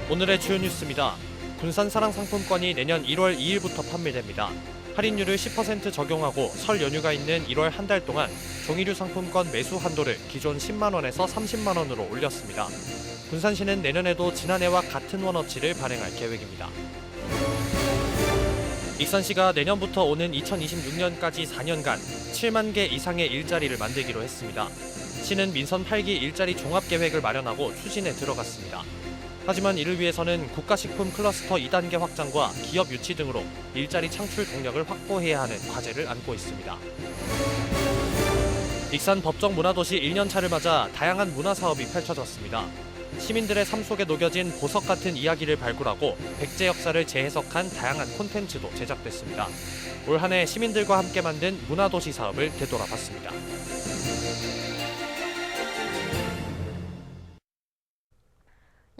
오늘의 주요 뉴스입니다. 군산 사랑 상품권이 내년 1월 2일부터 판매됩니다. 할인율을 10% 적용하고 설 연휴가 있는 1월 한 달 동안 종이류 상품권 매수 한도를 기존 10만 원에서 30만 원으로 올렸습니다. 군산시는 내년에도 지난해와 같은 원어치를 발행할 계획입니다. 익산시가 내년부터 오는 2026년까지 4년간 7만 개 이상의 일자리를 만들기로 했습니다. 시는 민선 8기 일자리 종합계획을 마련하고 추진에 들어갔습니다. 하지만 이를 위해서는 국가식품 클러스터 2단계 확장과 기업 유치 등으로 일자리 창출 동력을 확보해야 하는 과제를 안고 있습니다. 익산 법정 문화도시 1년차를 맞아 다양한 문화사업이 펼쳐졌습니다. 시민들의 삶 속에 녹여진 보석 같은 이야기를 발굴하고 백제 역사를 재해석한 다양한 콘텐츠도 제작됐습니다. 올 한 해 시민들과 함께 만든 문화도시 사업을 되돌아봤습니다.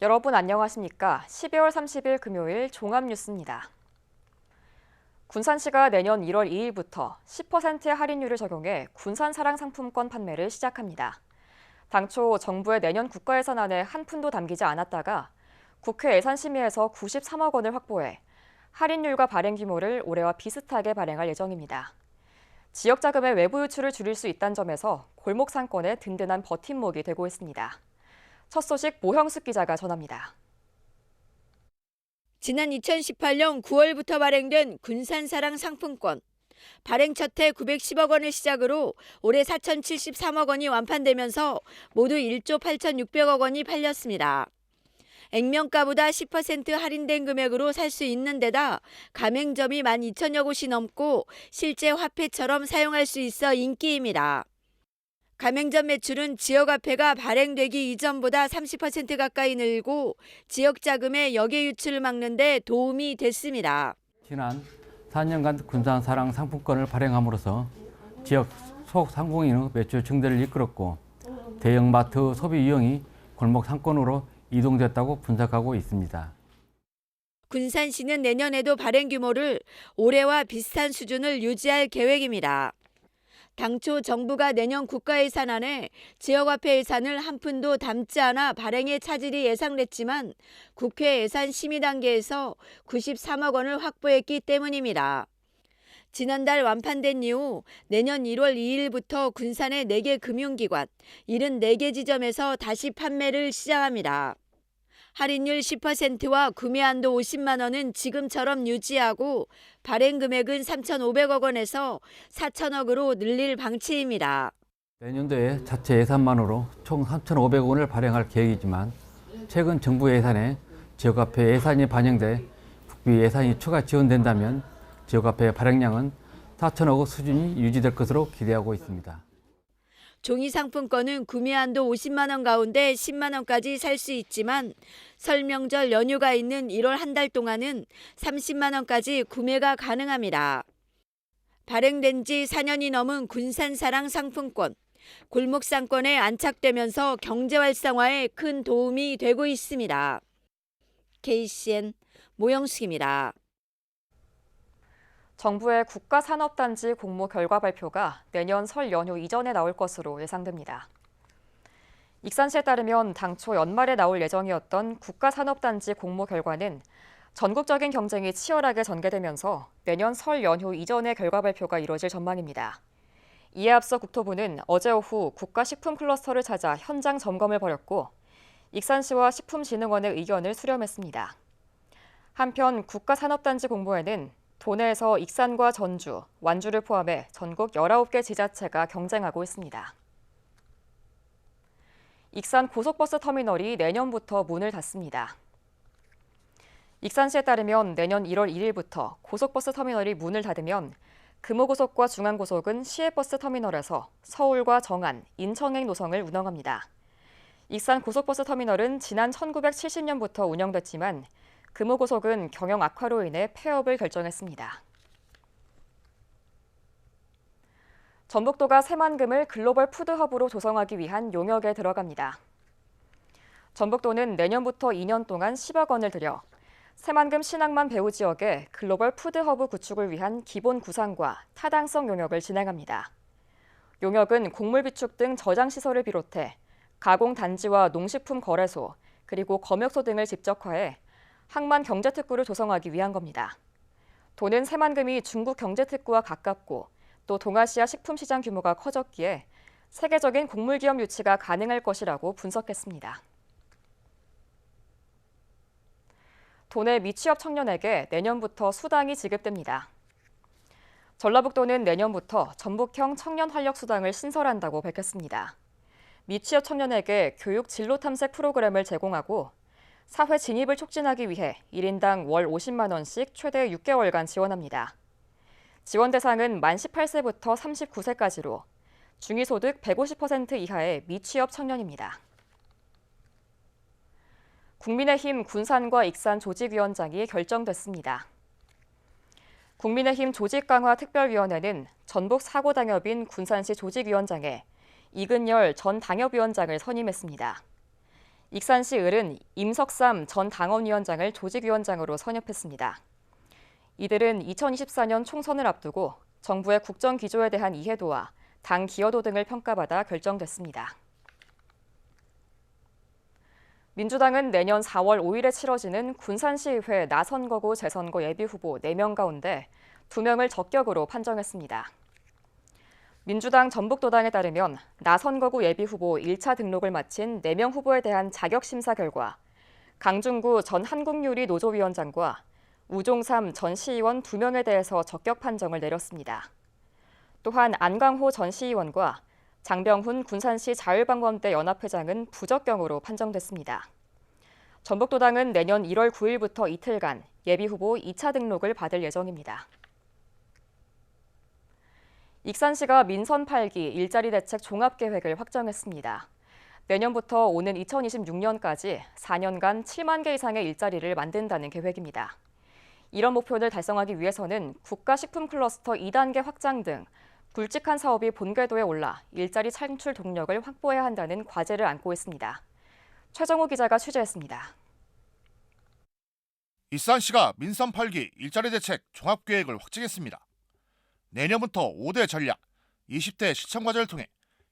여러분 안녕하십니까? 12월 30일 금요일 종합뉴스입니다. 군산시가 내년 1월 2일부터 10%의 할인율을 적용해 군산사랑 상품권 판매를 시작합니다. 당초 정부의 내년 국가예산안에 한 푼도 담기지 않았다가 국회 예산심의에서 93억 원을 확보해 할인율과 발행 규모를 올해와 비슷하게 발행할 예정입니다. 지역자금의 외부 유출을 줄일 수 있다는 점에서 골목 상권의 든든한 버팀목이 되고 있습니다. 첫 소식 모형숙 기자가 전합니다. 지난 2018년 9월부터 발행된 군산사랑 상품권. 발행 첫 해 910억 원을 시작으로 올해 4,073억 원이 완판되면서 모두 1조 8,600억 원이 팔렸습니다. 액면가보다 10% 할인된 금액으로 살 수 있는 데다 가맹점이 12,000여 곳이 넘고 실제 화폐처럼 사용할 수 있어 인기입니다. 가맹점 매출은 지역화폐가 발행되기 이전보다 30% 가까이 늘고 지역 자금의 역외 유출을 막는 데 도움이 됐습니다. 지난 4년간 군산사랑 상품권을 발행함으로써 지역 소상공인의 매출 증대를 이끌었고 대형마트 소비 유형이 골목 상권으로 이동됐다고 분석하고 있습니다. 군산시는 내년에도 발행 규모를 올해와 비슷한 수준을 유지할 계획입니다. 당초 정부가 내년 국가예산안에 지역화폐 예산을 한 푼도 담지 않아 발행에 차질이 예상됐지만 국회 예산 심의 단계에서 93억 원을 확보했기 때문입니다. 지난달 완판된 이후 내년 1월 2일부터 군산의 4개 금융기관, 74개 지점에서 다시 판매를 시작합니다. 할인율 10%와 구매 한도 50만 원은 지금처럼 유지하고 발행 금액은 3,500억 원에서 4,000억으로 늘릴 방침입니다. 내년도에 자체 예산만으로 총 3,500억 원을 발행할 계획이지만 최근 정부 예산에 지역화폐 예산이 반영돼 국비 예산이 추가 지원된다면 지역화폐 발행량은 4,000억 원 수준이 유지될 것으로 기대하고 있습니다. 종이 상품권은 구매 한도 50만 원 가운데 10만 원까지 살 수 있지만 설 명절 연휴가 있는 1월 한 달 동안은 30만 원까지 구매가 가능합니다. 발행된 지 4년이 넘은 군산사랑 상품권. 골목 상권에 안착되면서 경제 활성화에 큰 도움이 되고 있습니다. KCN 모형숙입니다. 정부의 국가산업단지 공모 결과 발표가 내년 설 연휴 이전에 나올 것으로 예상됩니다. 익산시에 따르면 당초 연말에 나올 예정이었던 국가산업단지 공모 결과는 전국적인 경쟁이 치열하게 전개되면서 내년 설 연휴 이전에 결과 발표가 이뤄질 전망입니다. 이에 앞서 국토부는 어제 오후 국가식품 클러스터를 찾아 현장 점검을 벌였고 익산시와 식품진흥원의 의견을 수렴했습니다. 한편 국가산업단지 공모에는 도내에서 익산과 전주, 완주를 포함해 전국 19개 지자체가 경쟁하고 있습니다. 익산 고속버스 터미널이 내년부터 문을 닫습니다. 익산시에 따르면 내년 1월 1일부터 고속버스 터미널이 문을 닫으면 금호고속과 중앙고속은 시외버스 터미널에서 서울과 정안, 인천행 노선을 운영합니다. 익산 고속버스 터미널은 지난 1970년부터 운영됐지만 금호고속은 경영 악화로 인해 폐업을 결정했습니다. 전북도가 새만금을 글로벌 푸드허브로 조성하기 위한 용역에 들어갑니다. 전북도는 내년부터 2년 동안 10억 원을 들여 새만금 신항만 배후 지역에 글로벌 푸드허브 구축을 위한 기본 구상과 타당성 용역을 진행합니다. 용역은 곡물 비축 등 저장시설을 비롯해 가공단지와 농식품 거래소, 그리고 검역소 등을 집적화해 항만 경제특구를 조성하기 위한 겁니다. 도는 새만금이 중국 경제특구와 가깝고 또 동아시아 식품시장 규모가 커졌기에 세계적인 곡물기업 유치가 가능할 것이라고 분석했습니다. 도내 미취업 청년에게 내년부터 수당이 지급됩니다. 전라북도는 내년부터 전북형 청년 활력 수당을 신설한다고 밝혔습니다. 미취업 청년에게 교육 진로 탐색 프로그램을 제공하고 사회 진입을 촉진하기 위해 1인당 월 50만 원씩 최대 6개월간 지원합니다. 지원 대상은 만 18세부터 39세까지로 중위소득 150% 이하의 미취업 청년입니다. 국민의힘 군산과 익산 조직위원장이 결정됐습니다. 국민의힘 조직강화특별위원회는 전북 사고당협인 군산시 조직위원장에 이근열 전 당협위원장을 선임했습니다. 익산시 을은 임석삼 전 당원위원장을 조직위원장으로 선임했습니다. 이들은 2024년 총선을 앞두고 정부의 국정 기조에 대한 이해도와 당 기여도 등을 평가받아 결정됐습니다. 민주당은 내년 4월 5일에 치러지는 군산시의회 나선거구 재선거 예비후보 4명 가운데 2명을 적격으로 판정했습니다. 민주당 전북도당에 따르면 나선거구 예비후보 1차 등록을 마친 4명 후보에 대한 자격심사 결과 강중구 전 한국요리노조위원장과 우종삼 전 시의원 2명에 대해서 적격 판정을 내렸습니다. 또한 안광호 전 시의원과 장병훈 군산시 자율방범대 연합회장은 부적격으로 판정됐습니다. 전북도당은 내년 1월 9일부터 이틀간 예비후보 2차 등록을 받을 예정입니다. 익산시가 민선 8기 일자리 대책 종합계획을 확정했습니다. 내년부터 오는 2026년까지 4년간 7만 개 이상의 일자리를 만든다는 계획입니다. 이런 목표를 달성하기 위해서는 국가식품클러스터 2단계 확장 등 굵직한 사업이 본궤도에 올라 일자리 창출 동력을 확보해야 한다는 과제를 안고 있습니다. 최정우 기자가 취재했습니다. 익산시가 민선 8기 일자리 대책 종합계획을 확정했습니다. 내년부터 5대 전략, 20대 실천과제를 통해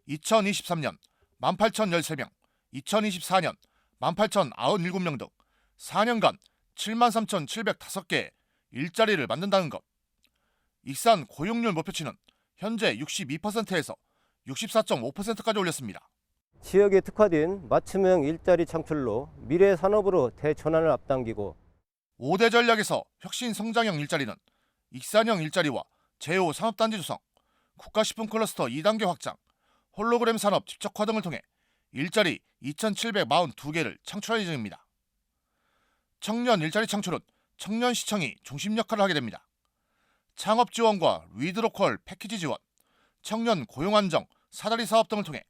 2023년 18,013명, 2024년 18,097명 등 4년간 73,705개의 일자리를 만든다는 것. 익산 고용률 목표치는 현재 62%에서 64.5%까지 올렸습니다. 지역에 특화된 맞춤형 일자리 창출로 미래 산업으로 대전환을 앞당기고 5대 전략에서 혁신 성장형 일자리는 익산형 일자리와 제5 산업단지 조성, 국가식품 클러스터 2단계 확장, 홀로그램 산업 집적화 등을 통해 일자리 2,742개를 창출할 예정입니다. 청년 일자리 창출은 청년시청이 중심 역할을 하게 됩니다. 창업 지원과 리드로컬 패키지 지원, 청년 고용안정, 사다리 사업 등을 통해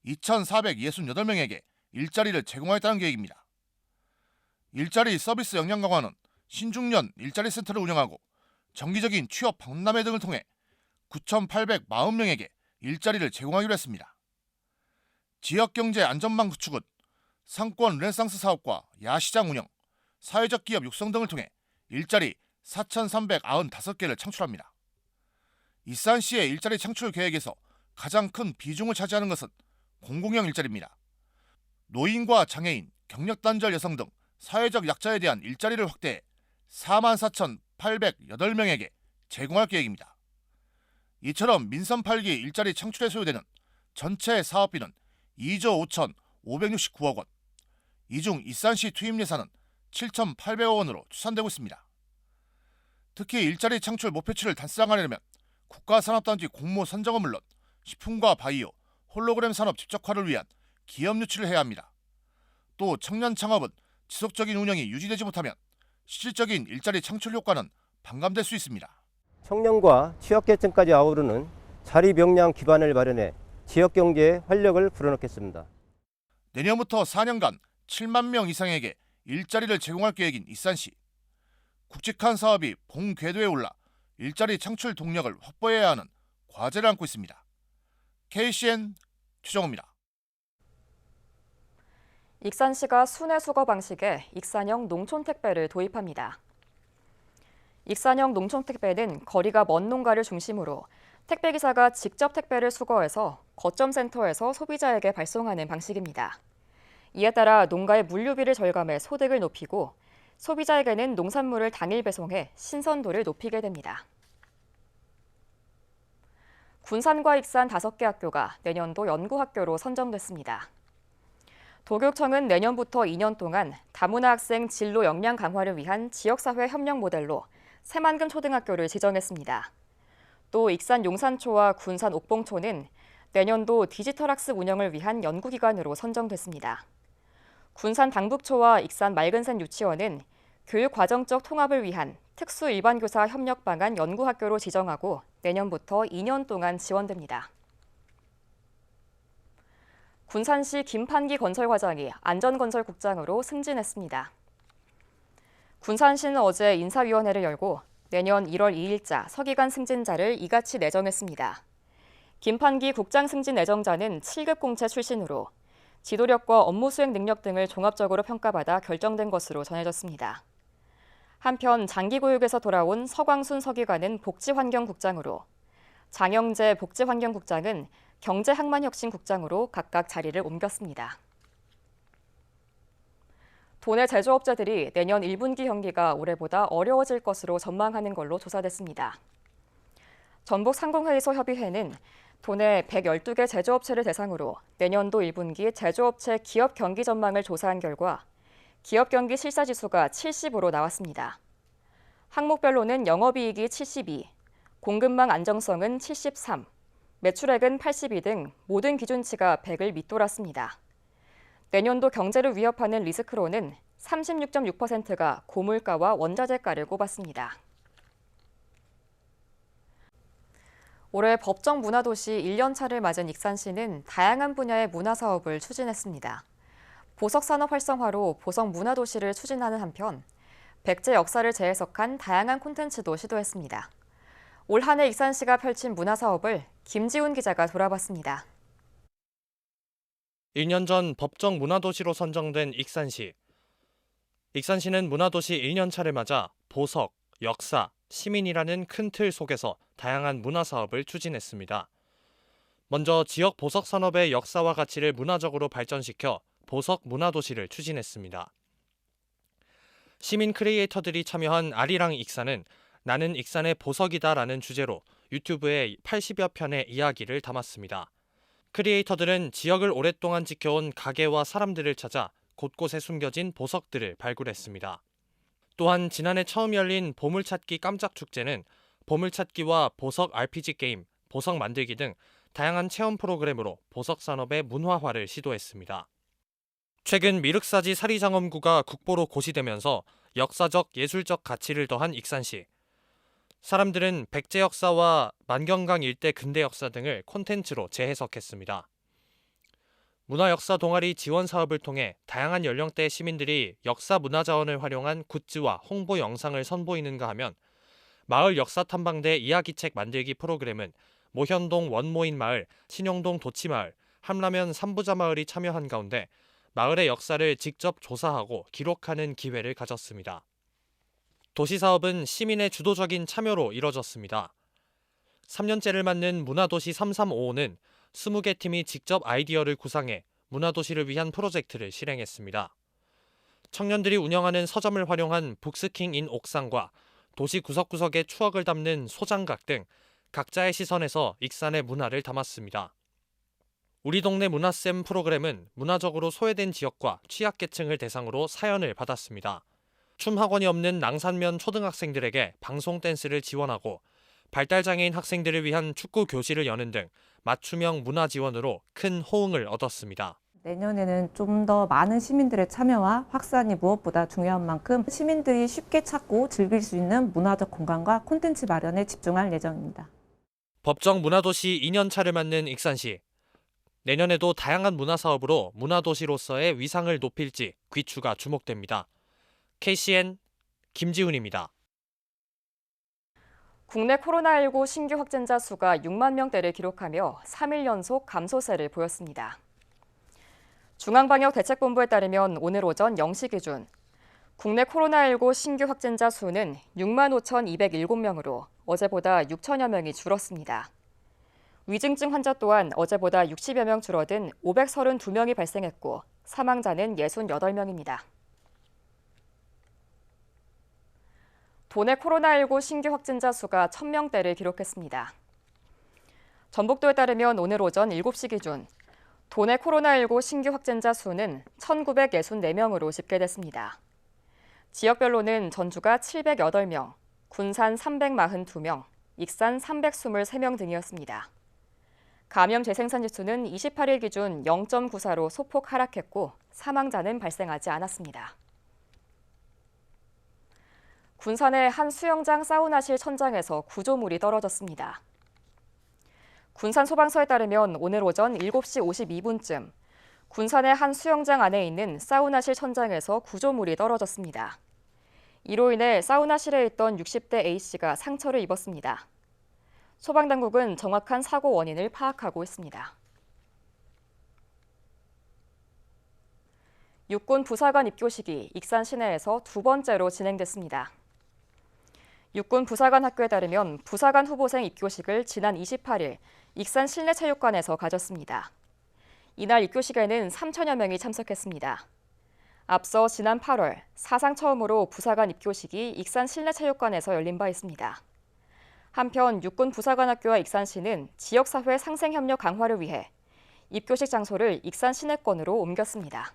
2,468명에게 일자리를 제공하겠다는 계획입니다. 일자리 서비스 역량 강화는 신중년 일자리 센터를 운영하고 정기적인 취업 박람회 등을 통해 9,840명에게 일자리를 제공하기로 했습니다. 지역경제 안전망 구축은 상권 르네상스 사업과 야시장 운영, 사회적 기업 육성 등을 통해 일자리 4,395개를 창출합니다. 익산시의 일자리 창출 계획에서 가장 큰 비중을 차지하는 것은 공공형 일자리입니다. 노인과 장애인, 경력단절 여성 등 사회적 약자에 대한 일자리를 확대해 44,808명에게 제공할 계획입니다. 이처럼 민선 8기 일자리 창출에 소요되는 전체 사업비는 2조 5,569억 원, 이 중 익산시 투입 예산은 7,800억 원으로 추산되고 있습니다. 특히 일자리 창출 목표치를 달성하려면 국가산업단지 공모 선정은 물론 식품과 바이오, 홀로그램 산업 집적화를 위한 기업 유치를 해야 합니다. 또 청년 창업은 지속적인 운영이 유지되지 못하면 실질적인 일자리 창출 효과는 반감될 수 있습니다. 청년과 취약계층까지 아우르는 자리 역량 기반을 마련해 지역경제에 활력을 불어넣겠습니다. 내년부터 4년간 7만 명 이상에게 일자리를 제공할 계획인 익산시. 굵직한 사업이 본궤도에 올라 일자리 창출 동력을 확보해야 하는 과제를 안고 있습니다. KCN 최정우입니다. 익산시가 순회수거 방식의 익산형 농촌택배를 도입합니다. 익산형 농촌택배는 거리가 먼 농가를 중심으로 택배기사가 직접 택배를 수거해서 거점센터에서 소비자에게 발송하는 방식입니다. 이에 따라 농가의 물류비를 절감해 소득을 높이고 소비자에게는 농산물을 당일 배송해 신선도를 높이게 됩니다. 군산과 익산 5개 학교가 내년도 연구학교로 선정됐습니다. 도교육청은 내년부터 2년 동안 다문화 학생 진로 역량 강화를 위한 지역사회 협력 모델로 새만금 초등학교를 지정했습니다. 또 익산 용산초와 군산 옥봉초는 내년도 디지털 학습 운영을 위한 연구기관으로 선정됐습니다. 군산 당북초와 익산 맑은산 유치원은 교육과정적 통합을 위한 특수 일반교사 협력 방안 연구학교로 지정하고 내년부터 2년 동안 지원됩니다. 군산시 김판기 건설과장이 안전건설국장으로 승진했습니다. 군산시는 어제 인사위원회를 열고 내년 1월 2일자 서기관 승진자를 이같이 내정했습니다. 김판기 국장 승진 내정자는 7급 공채 출신으로 지도력과 업무 수행 능력 등을 종합적으로 평가받아 결정된 것으로 전해졌습니다. 한편 장기교육에서 돌아온 서광순 서기관은 복지환경국장으로, 장영재 복지환경국장은 경제항만혁신국장으로 각각 자리를 옮겼습니다. 도내 제조업체들이 내년 1분기 경기가 올해보다 어려워질 것으로 전망하는 걸로 조사됐습니다. 전북상공회의소협의회는 도내 112개 제조업체를 대상으로 내년도 1분기 제조업체 기업 경기 전망을 조사한 결과 기업 경기 실사지수가 70으로 나왔습니다. 항목별로는 영업이익이 72, 공급망 안정성은 73, 매출액은 82 등 모든 기준치가 100을 밑돌았습니다. 내년도 경제를 위협하는 리스크로는 36.6%가 고물가와 원자재가를 꼽았습니다. 올해 법정 문화도시 1년차를 맞은 익산시는 다양한 분야의 문화사업을 추진했습니다. 보석산업 활성화로 보석 문화도시를 추진하는 한편 백제 역사를 재해석한 다양한 콘텐츠도 시도했습니다. 올 한 해 익산시가 펼친 문화사업을 김지훈 기자가 돌아봤습니다. 1년 전 법정 문화도시로 선정된 익산시. 익산시는 문화도시 1년차를 맞아 보석, 역사, 시민이라는 큰 틀 속에서 다양한 문화사업을 추진했습니다. 먼저 지역 보석 산업의 역사와 가치를 문화적으로 발전시켜 보석 문화도시를 추진했습니다. 시민 크리에이터들이 참여한 아리랑 익산은 나는 익산의 보석이다라는 주제로 유튜브에 80여 편의 이야기를 담았습니다. 크리에이터들은 지역을 오랫동안 지켜온 가게와 사람들을 찾아 곳곳에 숨겨진 보석들을 발굴했습니다. 또한 지난해 처음 열린 보물찾기 깜짝 축제는 보물찾기와 보석 RPG 게임, 보석 만들기 등 다양한 체험 프로그램으로 보석 산업의 문화화를 시도했습니다. 최근 미륵사지 사리장엄구가 국보로 고시되면서 역사적, 예술적 가치를 더한 익산시. 사람들은 백제 역사와 만경강 일대 근대 역사 등을 콘텐츠로 재해석했습니다. 문화역사 동아리 지원 사업을 통해 다양한 연령대의 시민들이 역사 문화자원을 활용한 굿즈와 홍보 영상을 선보이는가 하면 마을 역사 탐방대 이야기책 만들기 프로그램은 모현동 원모인 마을, 신용동 도치마을, 함라면 삼부자마을이 참여한 가운데 마을의 역사를 직접 조사하고 기록하는 기회를 가졌습니다. 도시사업은 시민의 주도적인 참여로 이뤄졌습니다. 3년째를 맞는 문화도시 3355는 20개 팀이 직접 아이디어를 구상해 문화도시를 위한 프로젝트를 실행했습니다. 청년들이 운영하는 서점을 활용한 북스킹 인 옥상과 도시 구석구석의 추억을 담는 소장각 등 각자의 시선에서 익산의 문화를 담았습니다. 우리 동네 문화쌤 프로그램은 문화적으로 소외된 지역과 취약계층을 대상으로 사연을 받았습니다. 춤 학원이 없는 낭산면 초등학생들에게 방송 댄스를 지원하고 발달장애인 학생들을 위한 축구 교실을 여는 등 맞춤형 문화 지원으로 큰 호응을 얻었습니다. 내년에는 좀 더 많은 시민들의 참여와 확산이 무엇보다 중요한 만큼 시민들이 쉽게 찾고 즐길 수 있는 문화적 공간과 콘텐츠 마련에 집중할 예정입니다. 법정 문화도시 2년차를 맞는 익산시. 내년에도 다양한 문화사업으로 문화도시로서의 위상을 높일지 귀추가 주목됩니다. KCN 김지훈입니다. 국내 코로나19 신규 확진자 수가 6만 명대를 기록하며 3일 연속 감소세를 보였습니다. 중앙방역대책본부에 따르면 오늘 오전 0시 기준 국내 코로나19 신규 확진자 수는 6만 5,207명으로 어제보다 6천여 명이 줄었습니다. 위중증 환자 또한 어제보다 60여 명 줄어든 532명이 발생했고 사망자는 68명입니다. 도내 코로나19 신규 확진자 수가 1000명대를 기록했습니다. 전북도에 따르면 오늘 오전 7시 기준 도내 코로나19 신규 확진자 수는 1964명으로 집계됐습니다. 지역별로는 전주가 708명, 군산 342명, 익산 323명 등이었습니다. 감염 재생산 지수는 28일 기준 0.94로 소폭 하락했고 사망자는 발생하지 않았습니다. 군산의 한 수영장 사우나실 천장에서 구조물이 떨어졌습니다. 군산 소방서에 따르면 오늘 오전 7시 52분쯤 군산의 한 수영장 안에 있는 사우나실 천장에서 구조물이 떨어졌습니다. 이로 인해 사우나실에 있던 60대 A씨가 상처를 입었습니다. 소방당국은 정확한 사고 원인을 파악하고 있습니다. 육군 부사관 입교식이 익산 시내에서 두 번째로 진행됐습니다. 육군 부사관 학교에 따르면 부사관 후보생 입교식을 지난 28일 익산 실내체육관에서 가졌습니다. 이날 입교식에는 3천여 명이 참석했습니다. 앞서 지난 8월 사상 처음으로 부사관 입교식이 익산 실내체육관에서 열린 바 있습니다. 한편 육군 부사관학교와 익산시는 지역사회 상생협력 강화를 위해 입교식 장소를 익산 시내권으로 옮겼습니다.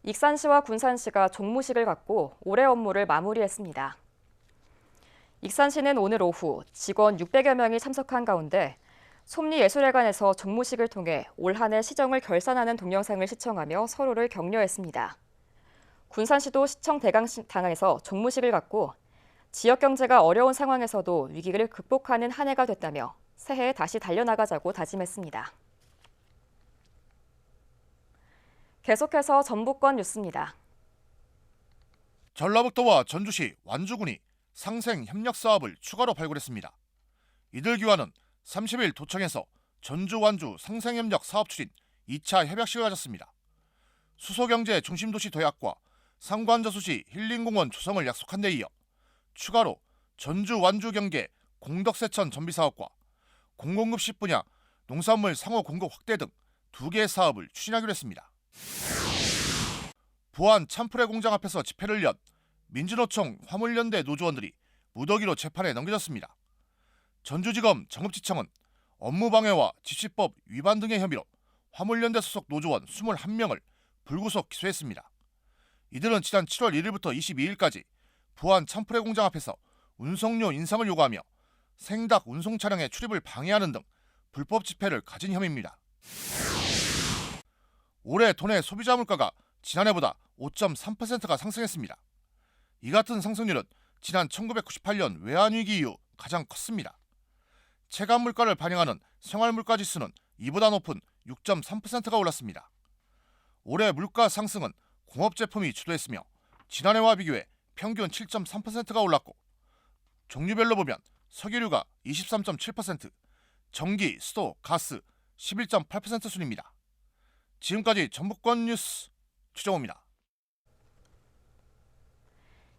익산시와 군산시가 종무식을 갖고 올해 업무를 마무리했습니다. 익산시는 오늘 오후 직원 600여 명이 참석한 가운데 솜리예술회관에서 종무식을 통해 올 한 해 시정을 결산하는 동영상을 시청하며 서로를 격려했습니다. 군산시도 시청 대강당에서 종무식을 갖고 지역 경제가 어려운 상황에서도 위기를 극복하는 한 해가 됐다며 새해에 다시 달려나가자고 다짐했습니다. 계속해서 전북권 뉴스입니다. 전라북도와 전주시, 완주군이 상생 협력 사업을 추가로 발굴했습니다. 이들 기관은 30일 도청에서 전주 완주 상생협력 사업 추진 2차 협약식을 가졌습니다. 수소경제 중심도시 도약과 상관저수지 힐링공원 조성을 약속한 데 이어 추가로 전주 완주 경계 공덕세천 정비사업과 공공급식 분야 농산물 상호 공급 확대 등 2개의 사업을 추진하기로 했습니다. 부안 참프레 공장 앞에서 집회를 연 민주노총 화물연대 노조원들이 무더기로 재판에 넘겨졌습니다. 전주지검 정읍지청은 업무방해와 집시법 위반 등의 혐의로 화물연대 소속 노조원 21명을 불구속 기소했습니다. 이들은 지난 7월 1일부터 22일까지 부안 참프레 공장 앞에서 운송료 인상을 요구하며 생닭 운송 차량의 출입을 방해하는 등 불법 집회를 가진 혐의입니다. 올해 도내 소비자 물가가 지난해보다 5.3%가 상승했습니다. 이 같은 상승률은 지난 1998년 외환위기 이후 가장 컸습니다. 체감 물가를 반영하는 생활물가 지수는 이보다 높은 6.3%가 올랐습니다. 올해 물가 상승은 공업 제품이 주도했으며 지난해와 비교해 평균 7.3%가 올랐고 종류별로 보면 석유류가 23.7%, 전기, 수도, 가스 11.8% 순입니다. 지금까지 전북권 뉴스 최정호입니다.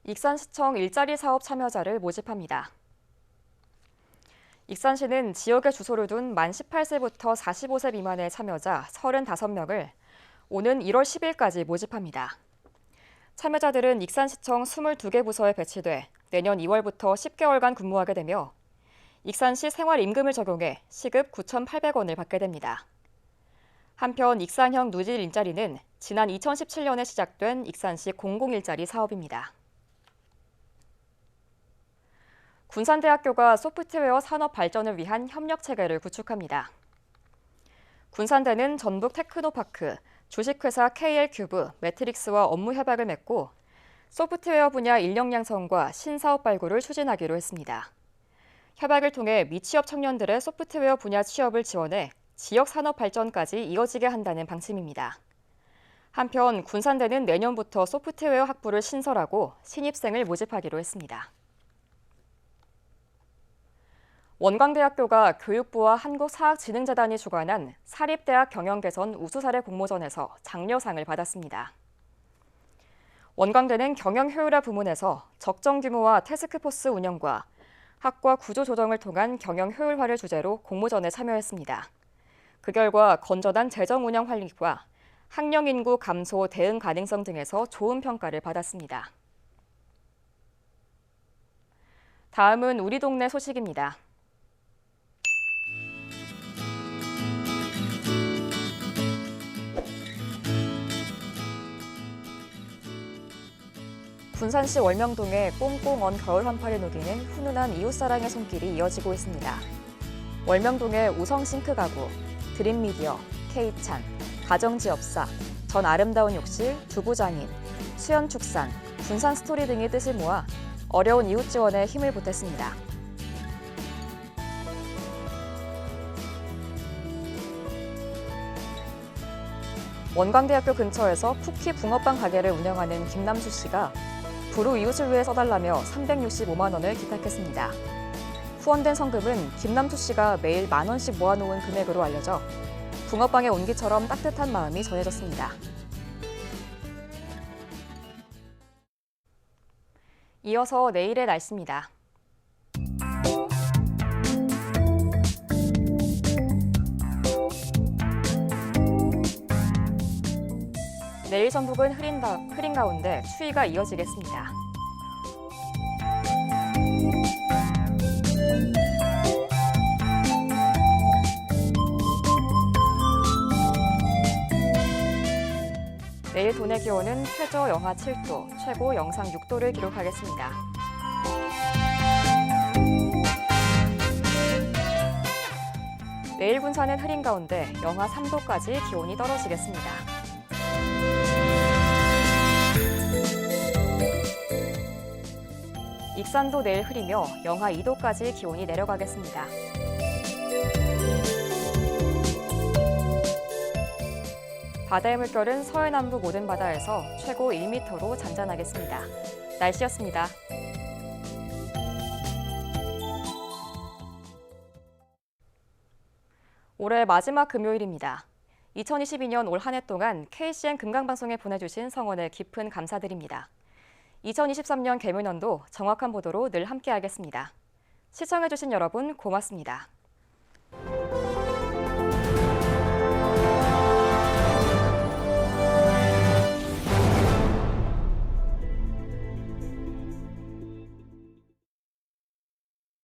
익산시청 일자리 사업 참여자를 모집합니다. 익산시는 지역에 주소를 둔 만 18세부터 45세 미만의 참여자 35명을 오는 1월 10일까지 모집합니다. 참여자들은 익산시청 22개 부서에 배치돼 내년 2월부터 10개월간 근무하게 되며 익산시 생활임금을 적용해 시급 9,800원을 받게 됩니다. 한편 익산형 누질 일자리는 지난 2017년에 시작된 익산시 공공일자리 사업입니다. 군산대학교가 소프트웨어 산업 발전을 위한 협력 체계를 구축합니다. 군산대는 전북 테크노파크, 주식회사 KL큐브, 매트릭스와 업무 협약을 맺고 소프트웨어 분야 인력 양성과 신사업 발굴을 추진하기로 했습니다. 협약을 통해 미취업 청년들의 소프트웨어 분야 취업을 지원해 지역 산업 발전까지 이어지게 한다는 방침입니다. 한편 군산대는 내년부터 소프트웨어 학부를 신설하고 신입생을 모집하기로 했습니다. 원광대학교가 교육부와 한국사학진흥재단이 주관한 사립대학 경영개선 우수사례 공모전에서 장려상을 받았습니다. 원광대는 경영효율화 부문에서 적정 규모와 태스크포스 운영과 학과 구조 조정을 통한 경영 효율화를 주제로 공모전에 참여했습니다. 그 결과 건전한 재정 운영 활력과 학령 인구 감소 대응 가능성 등에서 좋은 평가를 받았습니다. 다음은 우리 동네 소식입니다. 군산시 월명동에 꽁꽁 언 겨울 한파를 녹이는 훈훈한 이웃사랑의 손길이 이어지고 있습니다. 월명동의 우성 싱크 가구, 드림미디어, K찬, 가정지업사, 전 아름다운 욕실, 두부장인, 수연축산, 군산 스토리 등의 뜻을 모아 어려운 이웃 지원에 힘을 보탰습니다. 원광대학교 근처에서 쿠키 붕어빵 가게를 운영하는 김남수 씨가 불우 이웃을 위해 써달라며 365만 원을 기탁했습니다. 후원된 성금은 김남수 씨가 매일 10,000원씩 모아놓은 금액으로 알려져 붕어빵의 온기처럼 따뜻한 마음이 전해졌습니다. 이어서 내일의 날씨입니다. 내일 전북은 흐린 가운데 추위가 이어지겠습니다. 내일 도내 기온은 최저 영하 7도, 최고 영상 6도를 기록하겠습니다. 내일 군산은 흐린 가운데 영하 3도까지 기온이 떨어지겠습니다. 익산도 내일 흐리며 영하 2도까지 기온이 내려가겠습니다. 바다의 물결은 서해남부 모든 바다에서 최고 1m로 잔잔하겠습니다. 날씨였습니다. 올해 마지막 금요일입니다. 2022년 올 한 해 동안 KCN 금강방송에 보내주신 성원에 깊은 감사드립니다. 2023년 개묘년도 정확한 보도로 늘 함께하겠습니다. 시청해주신 여러분 고맙습니다.